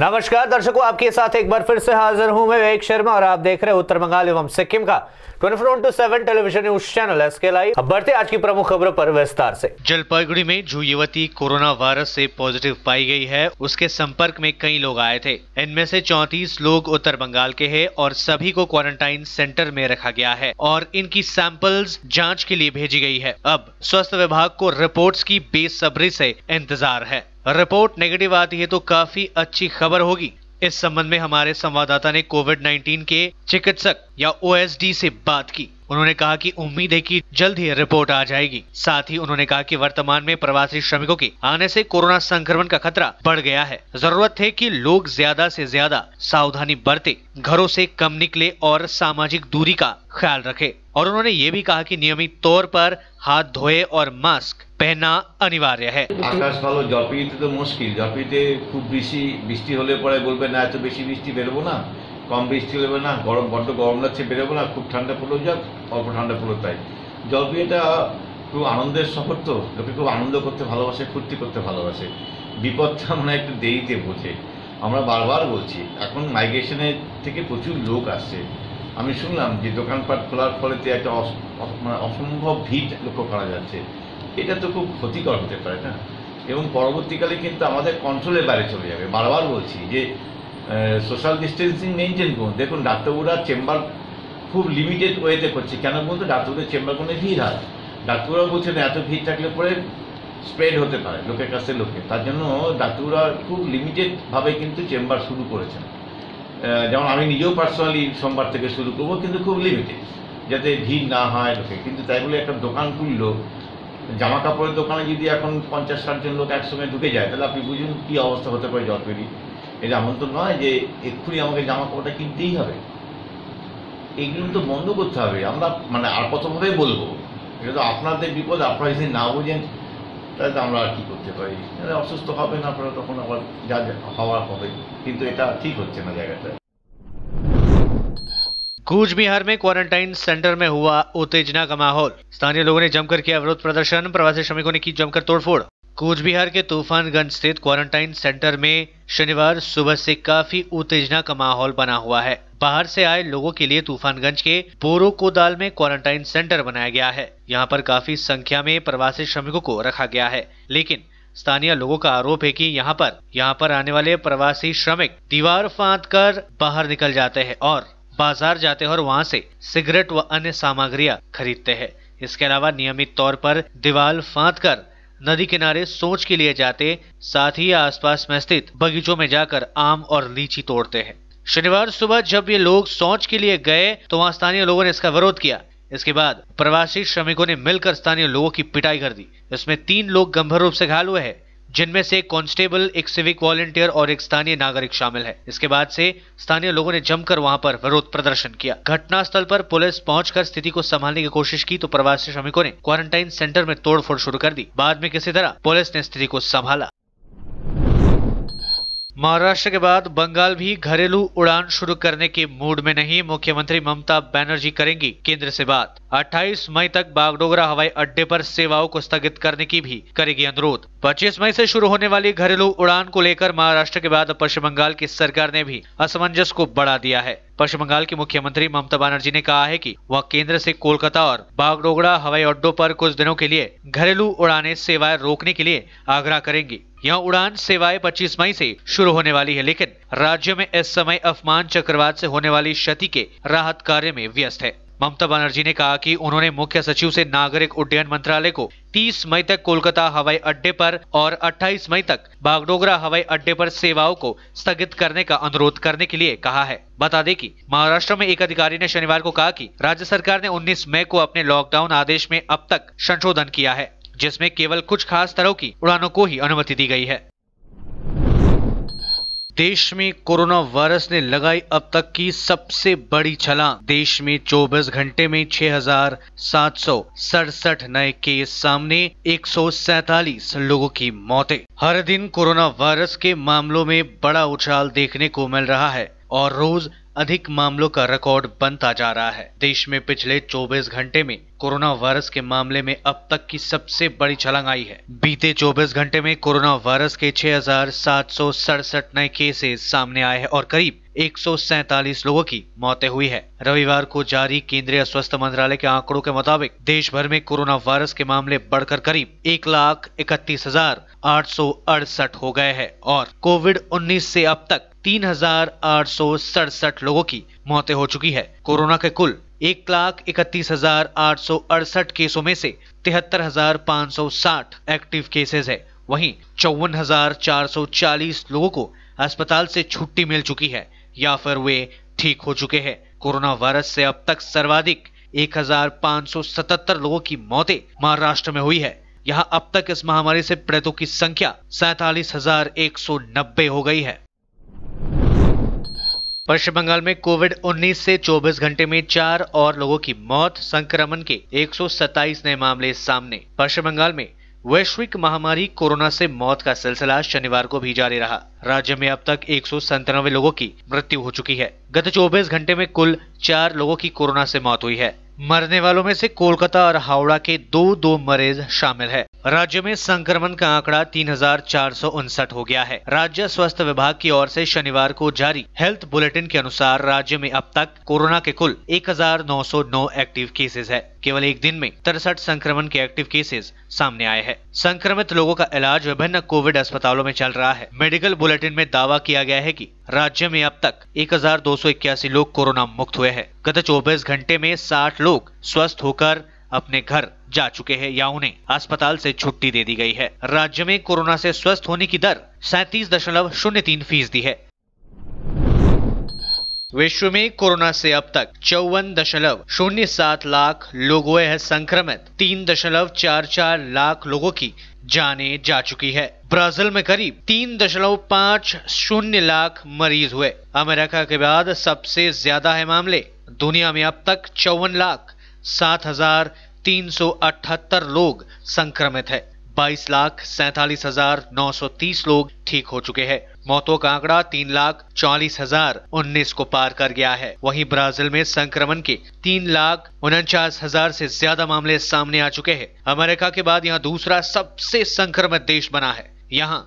नमस्कार दर्शकों, आपके साथ एक बार फिर से हाजिर हूं मैं विवेक शर्मा और आप देख रहे हैं उत्तर बंगाल एवं सिक्किम का 24/7 television news channel SK live. अब बढ़ते आज की प्रमुख खबरों पर विस्तार से। जलपाईगुड़ी में जो युवती कोरोना वायरस से पॉजिटिव पाई गई है, उसके संपर्क में कई लोग आए थे। इनमें से 34 लोग उत्तर बंगाल के हैं और सभी को क्वारंटाइन सेंटर में रखा गया है और इनकी सैंपल्स जांच के लिए भेजी गई है। अब स्वास्थ्य विभाग को रिपोर्ट्स की बेसब्री से इंतजार है। रिपोर्ट नेगेटिव आती है तो काफी अच्छी खबर होगी। इस संबंध में हमारे संवाददाता ने कोविड-19 के चिकित्सक या ओएसडी से बात की। उन्होंने कहा कि उम्मीद है कि जल्द ही रिपोर्ट आ जाएगी। साथ ही उन्होंने कहा कि वर्तमान में प्रवासी श्रमिकों के आने से कोरोना संक्रमण का खतरा बढ़ गया है। जरूरत है कि लोग ज्यादा से ज्यादा सावधानी बरते, घरों से कम निकले और सामाजिक दूरी का ख्याल रखे। और उन्होंने ये भी कहा कि नियमित तौर पर हाथ धोए और मास्क पहनना अनिवार्य है। आकाश ভালো জলপাইগুড়িতে তো মুশকিল। জলপাইগুড়িতে খুব বেশি বৃষ্টি হলে পরে বলবে না এত বেশি বৃষ্টি বেরোবো না, কম বৃষ্টি হলে না গরম বড্ড গরম লাগছে বেরোবো না, খুব ঠান্ডা পড়লেও যাক, অল্প ঠান্ডা পড়লেও তাই। জলপাইগুড়িটা খুব আনন্দের শহর, তো লোকে খুব আনন্দ করতে ভালোবাসে, ফুর্তি করতে ভালোবাসে। বিপদটা মনে একটু দেরিতে বোঝে। আমরা বারবার বলছি এখন মাইগ্রেশনের থেকে প্রচুর লোক আসছে। আমি শুনলাম যে দোকানপাট খোলার ফলেতে একটা অসম্ভব ভিড় লক্ষ্য করা যাচ্ছে। এটা তো খুব ক্ষতিকর হতে পারে না, এবং পরবর্তীকালে কিন্তু আমাদের কন্ট্রোলের বাইরে চলে যাবে। বারবার বলছি যে সোশ্যাল ডিস্টেন্সিং মেনটেন করুন। দেখুন ডাক্তারবাবুরা চেম্বার খুব লিমিটেড ওয়েতে করছে। কেন বলতো ডাক্তারবাবুদের চেম্বারগুলো ভিড় হয়। ডাক্তারবাবু বলছেন এত ভিড় থাকলে পরে স্প্রেড হতে পারে লোকের কাছে লোকে, তার জন্য ডাক্তারবাবুরা খুব লিমিটেডভাবে কিন্তু চেম্বার শুরু করেছেন। যেমন আমি নিজেও পার্সোনালি সোমবার থেকে শুরু করবো, কিন্তু খুব লিমিটেড, যাতে ভিড় না হয় লোকে। কিন্তু তাই বলে একটা দোকান খুললো, জামা কাপড়ের দোকানে যদি এখন 50-60 জন লোক একসঙ্গে ঢুকে যায়, তাহলে আপনি বুঝুন কি অবস্থা হতে পারে জলপাইগুড়ি। এটা এমন তো নয় যে এক্ষুনি আমাকে জামা কাপড়টা কিনতেই হবে। এইগুলো তো বন্ধ করতে হবে। আমরা মানে আর কতভাবে বলবো, এটা তো আপনাদের বিপদ। আপনারা যদি না বোঝেন তাহলে তো আমরা আর কি করতে পারি। অসুস্থ হবেন আপনারা, তখন আবার যা হওয়ার হবে, কিন্তু এটা ঠিক হচ্ছে না জায়গাটা। कूच बिहार में क्वारंटाइन सेंटर में हुआ उत्तेजना का माहौल। स्थानीय लोगों ने जमकर किया विरोध प्रदर्शन, प्रवासी श्रमिकों ने की जमकर तोड़फोड़। कूच बिहार के तूफानगंज स्थित क्वारंटाइन सेंटर में शनिवार सुबह से काफी उत्तेजना का माहौल बना हुआ है। बाहर से आए लोगों के लिए तूफानगंज के बोरो कोदाल में क्वारंटाइन सेंटर बनाया गया है। यहाँ पर काफी संख्या में प्रवासी श्रमिकों को रखा गया है, लेकिन स्थानीय लोगों का आरोप है कि यहाँ पर आने वाले प्रवासी श्रमिक दीवार फांद कर बाहर निकल जाते हैं और बाजार जाते हैं और वहां से सिगरेट व अन्य सामग्रियां खरीदते हैं। इसके अलावा नियमित तौर पर दीवार फांद कर नदी किनारे सोच के लिए जाते, साथ ही आसपास में स्थित बगीचों में जाकर आम और लीची तोड़ते हैं। शनिवार सुबह जब ये लोग सोच के लिए गए तो वहां स्थानीय लोगों ने इसका विरोध किया। इसके बाद प्रवासी श्रमिकों ने मिलकर स्थानीय लोगों की पिटाई कर दी। इसमें 3 लोग गंभीर रूप से घायल हुए हैं, जिनमें से एक कांस्टेबल, एक सिविक वॉलंटियर और एक स्थानीय नागरिक शामिल है। इसके बाद से स्थानीय लोगों ने जमकर वहां पर विरोध प्रदर्शन किया। घटनास्थल पर पुलिस पहुंचकर स्थिति को संभालने की कोशिश की तो प्रवासी श्रमिकों ने क्वारंटाइन सेंटर में तोड़फोड़ शुरू कर दी। बाद में किसी तरह पुलिस ने स्थिति को संभाला। महाराष्ट्र के बाद बंगाल भी घरेलू उड़ान शुरू करने के मूड में नहीं। मुख्यमंत्री ममता बनर्जी करेंगी केंद्र से बात। 28 मई तक बागडोगरा हवाई अड्डे पर सेवाओं को स्थगित करने की भी करेगी अनुरोध। 25 मई से शुरू होने वाली घरेलू उड़ान को लेकर महाराष्ट्र के बाद पश्चिम बंगाल की सरकार ने भी असमंजस को बढ़ा दिया है। पश्चिम बंगाल की मुख्यमंत्री ममता बनर्जी ने कहा है कि वह केंद्र से कोलकाता और बागडोगरा हवाई अड्डों पर कुछ दिनों के लिए घरेलू उड़ानें सेवाएं रोकने के लिए आग्रह करेंगी। यह उड़ान सेवाएं 25 मई से शुरू होने वाली है, लेकिन राज्य में इस समय अफमान चक्रवात से होने वाली क्षति के राहत कार्य में व्यस्त है। ममता बनर्जी ने कहा कि उन्होंने मुख्य सचिव से नागरिक उड्डयन मंत्रालय को 30 मई तक कोलकाता हवाई अड्डे पर और 28 मई तक बागडोगरा हवाई अड्डे पर सेवाओं को स्थगित करने का अनुरोध करने के लिए कहा है। बता दें कि महाराष्ट्र में एक अधिकारी ने शनिवार को कहा कि राज्य सरकार ने 19 मई को अपने लॉकडाउन आदेश में अब तक संशोधन किया है, जिसमें केवल कुछ खास तरह की उड़ानों को ही अनुमति दी गई है। देश में कोरोना वायरस ने लगाई अब तक की सबसे बड़ी छलांग। देश में 24 घंटे में 6,767 नए केस सामने, 147 लोगों की मौतें। हर दिन कोरोना वायरस के मामलों में बड़ा उछाल देखने को मिल रहा है और रोज अधिक मामलों का रिकॉर्ड बनता जा रहा है। देश में पिछले 24 घंटे में कोरोना वायरस के मामले में अब तक की सबसे बड़ी छलांग आई है। बीते 24 घंटे में कोरोना वायरस के 6,767 नए केसेस सामने आए हैं और करीब 147 लोगों की मौतें हुई है। रविवार को जारी केंद्रीय स्वास्थ्य मंत्रालय के आंकड़ों के मुताबिक देश भर में कोरोना वायरस के मामले बढ़कर करीब 1,31,868 हो गए हैं और कोविड-19 से अब तक 3,867 लोगों की मौतें हो चुकी है। कोरोना के कुल 1,31,868 केसों में से 73,560 एक्टिव केसेस है। वहीं 54,440 लोगों को अस्पताल से छुट्टी मिल चुकी है या फिर वे ठीक हो चुके हैं। कोरोना वायरस से अब तक सर्वाधिक 1,577 लोगों की मौतें महाराष्ट्र में हुई है। यहाँ अब तक इस महामारी से पीड़ितों की संख्या 47,190 हो गई है। पश्चिम बंगाल में कोविड-19 से 24 घंटे में 4 और लोगों की मौत, संक्रमण के 127 नए मामले सामने। पश्चिम बंगाल में वैश्विक महामारी कोरोना से मौत का सिलसिला शनिवार को भी जारी रहा। राज्य में अब तक 197 लोगों की मृत्यु हो चुकी है। गत 24 घंटे में कुल 4 लोगों की कोरोना से मौत हुई है। मरने वालों में से कोलकाता और हावड़ा के दो मरीज शामिल है। राज्य में संक्रमण का आंकड़ा 3,459 हो गया है। राज्य स्वास्थ्य विभाग की ओर से शनिवार को जारी हेल्थ बुलेटिन के अनुसार राज्य में अब तक कोरोना के कुल 1,909 एक्टिव केसेस है। केवल एक दिन में 63 संक्रमण के एक्टिव केसेस सामने आए हैं। संक्रमित लोगों का इलाज विभिन्न कोविड अस्पतालों में चल रहा है। मेडिकल बुलेटिन में दावा किया गया है कि राज्य में अब तक 1,281 लोग कोरोना मुक्त हुए हैं। गत 24 घंटे में 60 लोग स्वस्थ होकर अपने घर जा चुके हैं या उन्हें अस्पताल से छुट्टी दे दी गई है। राज्य में कोरोना से स्वस्थ होने की दर 37.03% है। विश्व में कोरोना से अब तक 54.07 लाख लोग हुए हैं संक्रमित। 3.44 लाख लोगों की जाने जा चुकी है। ब्राजील में करीब 3.50 लाख मरीज हुए। अमेरिका के बाद सबसे ज्यादा है मामले। दुनिया में अब तक 54,07,378 लोग संक्रमित है। 22,47,930 लोग ठीक हो चुके हैं। मौतों का आंकड़ा 3,40,019 को पार कर गया है। वहीं ब्राजील में संक्रमण के 3,49,000 से ज्यादा मामले सामने आ चुके हैं। अमेरिका के बाद यहां दूसरा सबसे संक्रमित देश बना है। यहां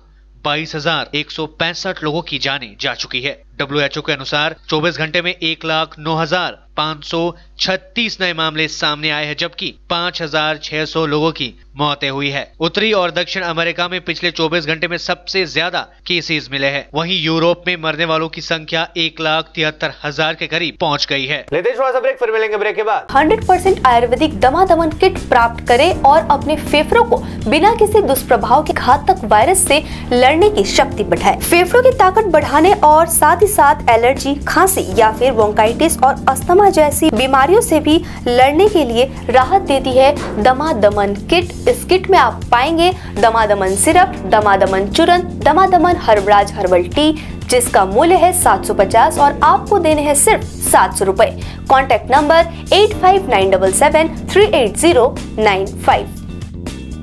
22,165 लोगों की जानें जा चुकी है। WHO के अनुसार 24 घंटे में 1,09,536 नए मामले सामने आए हैं, जबकि 5,600 लोगों की मौतें हुई है। उत्तरी और दक्षिण अमेरिका में पिछले 24 घंटे में सबसे ज्यादा केसेस मिले हैं। वहीं यूरोप में मरने वालों की संख्या 1,73,000 के करीब पहुंच गई है। लेते हैं थोड़ा सा ब्रेक, फिर मिलेंगे ब्रेक के बाद। 100% आयुर्वेदिक दमा-दमन किट प्राप्त करें और अपने फेफड़ों को बिना किसी दुष्प्रभाव के घातक वायरस से लड़ने की शक्ति बढ़ाएं। फेफड़ों की ताकत बढ़ाने और साथ ही साथ एलर्जी, खांसी या फिर ब्रोंकाइटिस और अस्थमा जैसी बीमारियों से भी लड़ने के लिए राहत देती है दमा-दमन किट। इस किट में आप पाएंगे दमा-दमन सिरप, दमा-दमन चूर्ण, दमा-दमन हर्बराज हर्बल टी, जिसका मूल्य है 750 और आपको देने हैं सिर्फ 700 रुपए। Contact number 8597738095।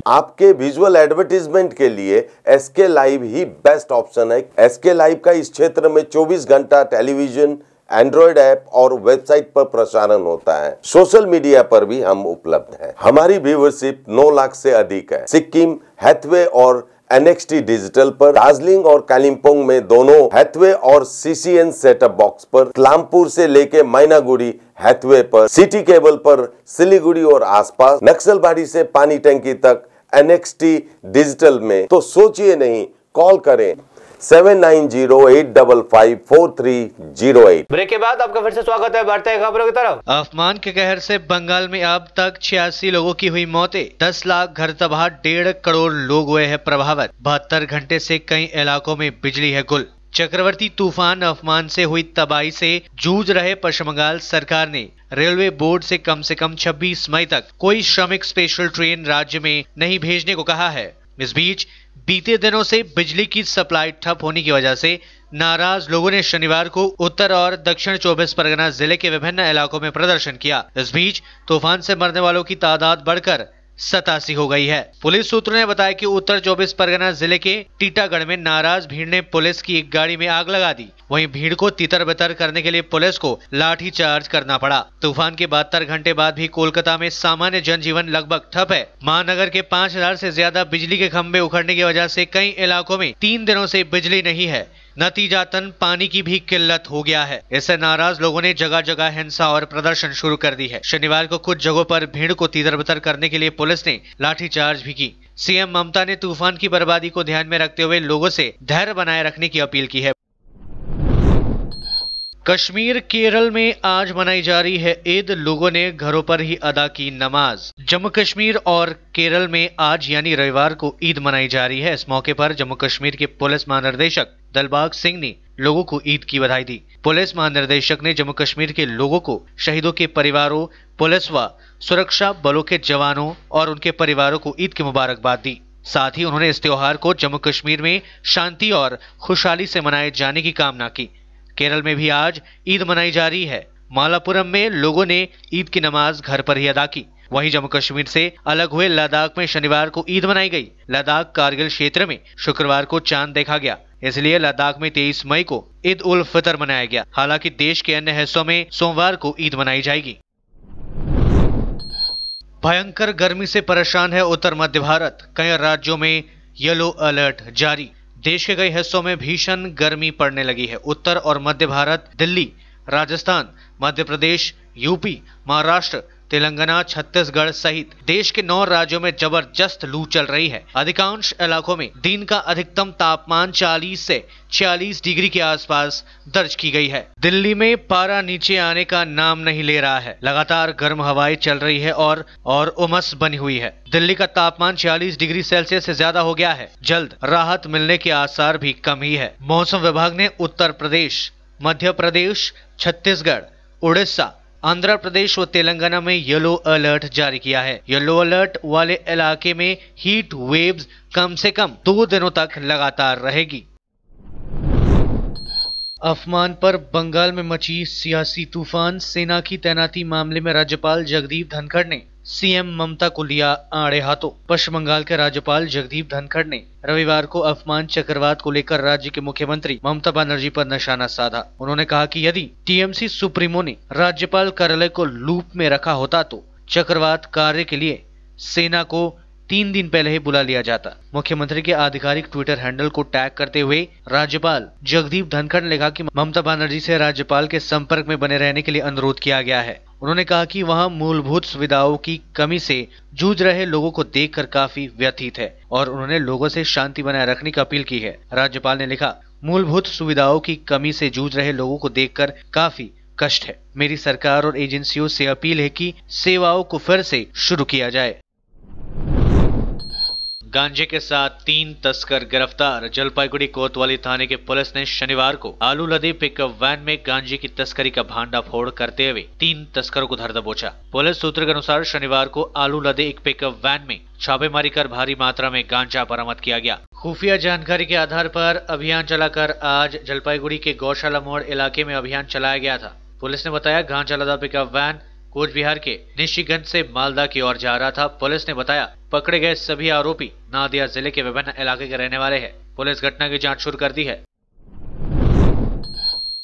आपके विजुअल एडवर्टीजमेंट के लिए एसके लाइव ही बेस्ट ऑप्शन है। एसके लाइव का इस क्षेत्र में 24 घंटा टेलीविजन, एंड्रॉइड ऐप और वेबसाइट पर प्रसारण होता है। सोशल मीडिया पर भी हम उपलब्ध हैं। हमारी व्यूवरशिप 9 लाख से अधिक है। सिक्किम, हैथवे और NXT डिजिटल पर, दार्जिलिंग और कालिम्पोंग में दोनों हैथवे और CCN सेटअप बॉक्स पर, क्लामपुर से लेके मैनागुड़ी हैथवे पर, सिटी केबल पर सिलीगुड़ी और आसपास, नक्सलबाड़ी से पानी टंकी तक NXT डिजिटल में। तो सोचिए नहीं, कॉल करें 7908554308। ब्रेक के बाद आपका फिर से स्वागत है। बढ़ते हैं खबरों की तरफ। आसमान के कहर से बंगाल में अब तक 86 लोगों की हुई मौतें, 10 लाख घर तबाह, 1.5 करोड़ लोग हुए हैं प्रभावित। 72 घंटे से कई इलाकों में बिजली है गुल। चक्रवर्ती तूफान अफमान से हुई तबाही से जूझ रहे पश्चिम बंगाल सरकार ने रेलवे बोर्ड से कम 26 मई तक कोई श्रमिक स्पेशल ट्रेन राज्य में नहीं भेजने को कहा है। इस बीच बीते दिनों से बिजली की सप्लाई ठप होने की वजह से नाराज लोगों ने शनिवार को उत्तर और दक्षिण 24 परगना जिले के विभिन्न इलाकों में प्रदर्शन किया। इस बीच तूफान से मरने वालों की तादाद बढ़कर 87 हो गई है। पुलिस सूत्रों ने बताया कि उत्तर 24 परगना जिले के टीटागढ़ में नाराज भीड़ ने पुलिस की एक गाड़ी में आग लगा दी। वहीं भीड़ को तितर बितर करने के लिए पुलिस को लाठी चार्ज करना पड़ा। तूफान के 72 घंटे बाद भी कोलकाता में सामान्य जनजीवन लगभग ठप है। महानगर के 5000 से ज्यादा बिजली के खंभे उखड़ने की वजह से कई इलाकों में 3 दिनों से बिजली नहीं है। नतीजातन पानी की भी किल्लत हो गया है। इससे नाराज लोगों ने जगह जगह हिंसा और प्रदर्शन शुरू कर दी है। शनिवार को कुछ जगहों पर भीड़ को तितर बितर करने के लिए पुलिस ने लाठीचार्ज भी की। सीएम ममता ने तूफान की बर्बादी को ध्यान में रखते हुए लोगों से धैर्य बनाए रखने की अपील की है। कश्मीर केरल में आज मनाई जा रही है ईद। लोगों ने घरों पर ही अदा की नमाज। जम्मू कश्मीर और केरल में आज यानी रविवार को ईद मनाई जा रही है। इस मौके पर जम्मू कश्मीर के पुलिस महानिदेशक दिलबाग सिंह ने लोगों को ईद की बधाई दी। पुलिस महानिदेशक ने जम्मू कश्मीर के लोगों को शहीदों के परिवारों, पुलिस व सुरक्षा बलों के जवानों और उनके परिवारों को ईद की मुबारकबाद दी। साथ ही उन्होंने इस त्योहार को जम्मू कश्मीर में शांति और खुशहाली से मनाए जाने की कामना की। केरल में भी आज ईद मनाई जा रही है। मालापुरम में लोगों ने ईद की नमाज घर पर ही अदा की। वहीं जम्मू कश्मीर से अलग हुए लद्दाख में शनिवार को ईद मनाई गई। लद्दाख कारगिल क्षेत्र में शुक्रवार को चांद देखा गया, इसलिए लद्दाख में 23 मई को ईद उल फितर मनाया गया। हालांकि देश के अन्य हिस्सों में सोमवार को ईद मनाई जाएगी। भयंकर गर्मी से परेशान है उत्तर मध्य भारत। कई राज्यों में येलो अलर्ट जारी। देश के कई हिस्सों में भीषण गर्मी पड़ने लगी है। उत्तर और मध्य भारत, दिल्ली, राजस्थान, मध्य प्रदेश, यूपी, महाराष्ट्र, तेलंगाना, छत्तीसगढ़ सहित देश के 9 राज्यों में जबरदस्त लू चल रही है। अधिकांश इलाकों में दिन का अधिकतम तापमान 40 से 46 डिग्री के आसपास दर्ज की गई है। दिल्ली में पारा नीचे आने का नाम नहीं ले रहा है। लगातार गर्म हवाएं चल रही है और उमस बनी हुई है। दिल्ली का तापमान 46 डिग्री सेल्सियस से ज्यादा हो गया है। जल्द राहत मिलने के आसार भी कम ही है। मौसम विभाग ने उत्तर प्रदेश, मध्य प्रदेश, छत्तीसगढ़, उड़ीसा, आंध्र प्रदेश व तेलंगाना में येलो अलर्ट जारी किया है। येलो अलर्ट वाले इलाके में हीट वेव्स कम से कम 2 दिनों तक लगातार रहेगी। अफमान पर बंगाल में मची सियासी तूफान। सेना की तैनाती मामले में राज्यपाल जगदीप धनखड़ ने सीएम ममता को लिया आड़े हाथों। पश्चिम बंगाल के राज्यपाल जगदीप धनखड़ ने रविवार को अफमान चक्रवात को लेकर राज्य के मुख्यमंत्री ममता बनर्जी पर निशाना साधा। उन्होंने कहा कि यदि टीएमसी सुप्रीमो ने राज्यपाल कार्यालय को लूप में रखा होता तो चक्रवात कार्य के लिए सेना को 3 दिन पहले ही बुला लिया जाता। मुख्यमंत्री के आधिकारिक ट्विटर हैंडल को टैग करते हुए राज्यपाल जगदीप धनखड़ ने लिखा कि ममता बनर्जी से राज्यपाल के संपर्क में बने रहने के लिए अनुरोध किया गया है। उन्होंने कहा कि वहां मूलभूत सुविधाओं की कमी से जूझ रहे लोगों को देखकर काफी व्यथित है और उन्होंने लोगों से शांति बनाए रखने की अपील की है। राज्यपाल ने लिखा, मूलभूत सुविधाओं की कमी से जूझ रहे लोगों को देखकर काफी कष्ट है। मेरी सरकार और एजेंसियों से अपील है कि सेवाओं को फिर से शुरू किया जाए। गांजे के साथ 3 तस्कर गिरफ्तार। जलपाईगुड़ी कोतवाली थाने के पुलिस ने शनिवार को आलू लदे पिकअप वैन में गांजे की तस्करी का भांडाफोड़ करते हुए 3 तस्करों को धर दबोचा। पुलिस सूत्र के अनुसार शनिवार को आलू लदे एक पिकअप वैन में छापेमारी कर भारी मात्रा में गांजा बरामद किया गया। खुफिया जानकारी के आधार पर अभियान चलाकर आज जलपाईगुड़ी के गौशाला मोड़ इलाके में अभियान चलाया गया था। पुलिस ने बताया गांजा लदा पिकअप वैन कोच बिहार के निशिगंज से मालदा की ओर जा रहा था। पुलिस ने बताया पकड़े गए सभी आरोपी नादिया जिले के विभिन्न इलाके के रहने वाले हैं। पुलिस घटना की जांच शुरू कर दी है।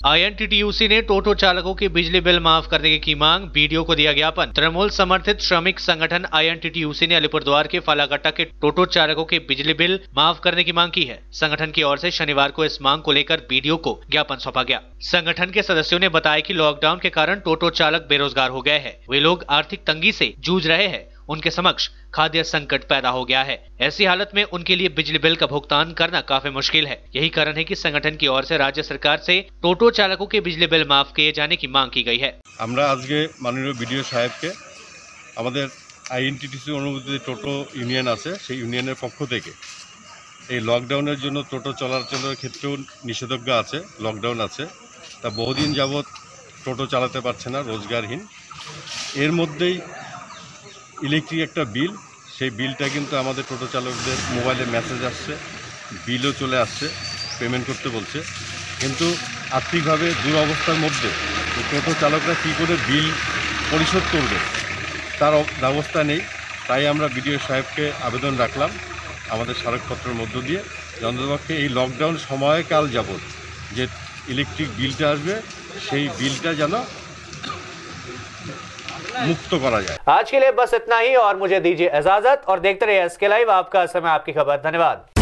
आईएनटीटीयूसी ने टोटो चालकों के बिजली बिल माफ करने की मांग, बीडीओ को दिया ज्ञापन। तृणमूल समर्थित श्रमिक संगठन आईएनटीटीयूसी ने अलीपुरद्वार के फालाकट्टा के टोटो चालकों के बिजली बिल माफ करने की मांग की है। संगठन की ओर से शनिवार को इस मांग को लेकर बीडीओ को ज्ञापन सौंपा गया। संगठन के सदस्यों ने बताया कि लॉकडाउन के कारण टोटो चालक बेरोजगार हो गए हैं। वे लोग आर्थिक तंगी से जूझ रहे हैं। उनके समक्ष खाद्य संकट पैदा हो गया है। ऐसी हालत में उनके लिए बिजली बिल का भुगतान करना काफी मुश्किल है। यही कारण है कि संगठन की ओर से राज्य सरकार से टोटो चालकों के बिजली बिल माफ किए जाने की मांग की गई है। আমরা আজকে মাননীয় বিডিও সাহেবকে আমাদের আইএনটিটিসি অনুমোদিত টোটো ইউনিয়ন আছে সেই ইউনিয়নের পক্ষ থেকে এই লকডাউনের জন্য টোটো চলাচলের ক্ষেত্রেও নিষেধাজ্ঞা আছে, লকডাউন আছে, তা বহুদিন যাবৎ টোটো চালাতে পারছে না, রোজগারহীন। এর মধ্যেই ইলেকট্রিক একটা বিল, সেই বিলটা কিন্তু আমাদের টোটো চালকদের মোবাইলে মেসেজ আসছে, বিলও চলে আসছে, পেমেন্ট করতে বলছে। কিন্তু আর্থিকভাবে দুরবস্থার মধ্যে টোটো চালকরা কী করে বিল পরিশোধ করবে তার ব্যবস্থা নেই। তাই আমরা বিডিও সাহেবকে আবেদন রাখলাম আমাদের স্মারকপত্রের মধ্য দিয়ে অন্ততপক্ষে এই লকডাউন সময়কাল যাবত যে ইলেকট্রিক বিলটা আসবে সেই বিলটা যেন मुक्त करा जाए। आज के लिए बस इतना ही और मुझे दीजिए इजाजत और देखते रहिए एसके लाइव, आपका समय आपकी खबर। धन्यवाद।